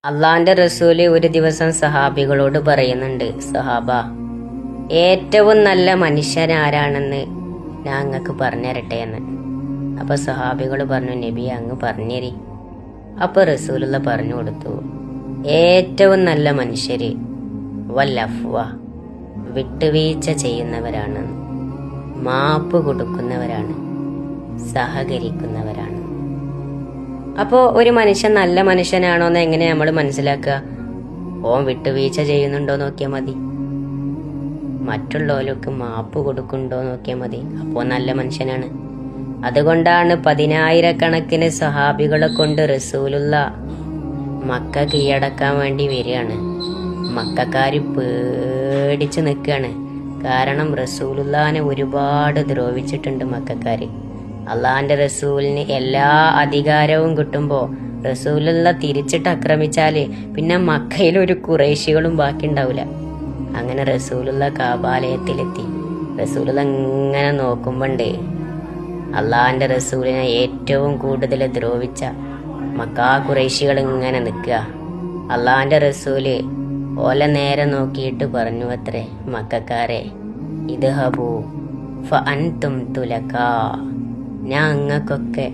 അള്ളാന്റെ റസൂല് ഒരു ദിവസം സഹാബികളോട് പറയുന്നുണ്ട്, സഹാബ, ഏറ്റവും നല്ല മനുഷ്യൻ ആരാണെന്ന് ഞാൻ അങ്ങക്ക് പറഞ്ഞുതരട്ടെ എന്ന്. അപ്പൊ സഹാബികൾ പറഞ്ഞു, നബി അങ്ങ് പറഞ്ഞേരി. അപ്പൊ റസൂലുള്ള പറഞ്ഞു കൊടുത്തു, ഏറ്റവും നല്ല മനുഷ്യര് വല്ലഫ്വ, വിട്ടുവീഴ്ച ചെയ്യുന്നവരാണ്, മാപ്പ് കൊടുക്കുന്നവരാണ്, സഹകരിക്കുന്നവരാണ്. അപ്പോൾ ഒരു മനുഷ്യൻ നല്ല മനുഷ്യനാണോ എന്ന് എങ്ങനെ നമ്മൾ മനസ്സിലാക്കുക? ഓൻ വിട്ടുവീഴ്ച ചെയ്യുന്നുണ്ടോ നോക്കിയാൽ മതി, മറ്റുള്ളവർക്ക് മാപ്പ് കൊടുക്കുന്നുണ്ടോ നോക്കിയാൽ മതി, അപ്പോൾ നല്ല മനുഷ്യനാണ്. അതുകൊണ്ടാണ് 10,000-കണക്കിന് സഹാബികളെ കൊണ്ട് റസൂലുള്ള മക്ക കീഴടക്കാൻ വേണ്ടി വരികയാണ്. മക്കക്കാര് പേടിച്ച് നിൽക്കുകയാണ്. കാരണം റസൂലുള്ളാനെ ഒരുപാട് ദ്രോഹിച്ചിട്ടുണ്ട് മക്കക്കാര്. അള്ളാന്റെ റസൂലിന് എല്ലാ അധികാരവും കിട്ടുമ്പോൾ റസൂലുള്ള തിരിച്ചിട്ട് ആക്രമിച്ചാല് പിന്നെ മക്കയിൽ ഒരു ഖുറൈശികളും ബാക്കി ഉണ്ടാവില്ല. അങ്ങനെ റസൂലുള്ള കാബാലയത്തിലെത്തി. റസൂലുള്ള ഇങ്ങനെ നോക്കുമ്പോണ്ട് അള്ളാന്റെ റസൂലിനെ ഏറ്റവും കൂടുതൽ ദ്രോഹിച്ച മക്കാ ഖുറൈശികൾ ഇങ്ങനെ നിൽക്കുക. അള്ളാന്റെ റസൂല് ഓല നേരെ നോക്കിയിട്ട് പറഞ്ഞു അത്രേ, മക്കക്കാരെ, ഇദ്ഹബൂ ഫഅൻതും തുലകാ, ഞാൻ അങ്ങക്കൊക്കെ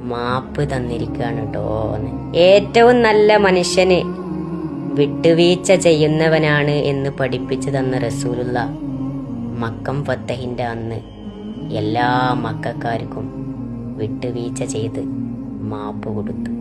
മാപ്പ് തന്നിരിക്കുകയാണ് കേട്ടോന്ന്. ഏറ്റവും നല്ല മനുഷ്യന് വിട്ടുവീഴ്ച ചെയ്യുന്നവനാണ് എന്ന് പഠിപ്പിച്ചു തന്ന റസൂലുള്ള മക്കം ഫത്തഹിന്റെ അന്ന് എല്ലാ മക്കക്കാർക്കും വിട്ടുവീഴ്ച ചെയ്ത് മാപ്പ് കൊടുത്തു.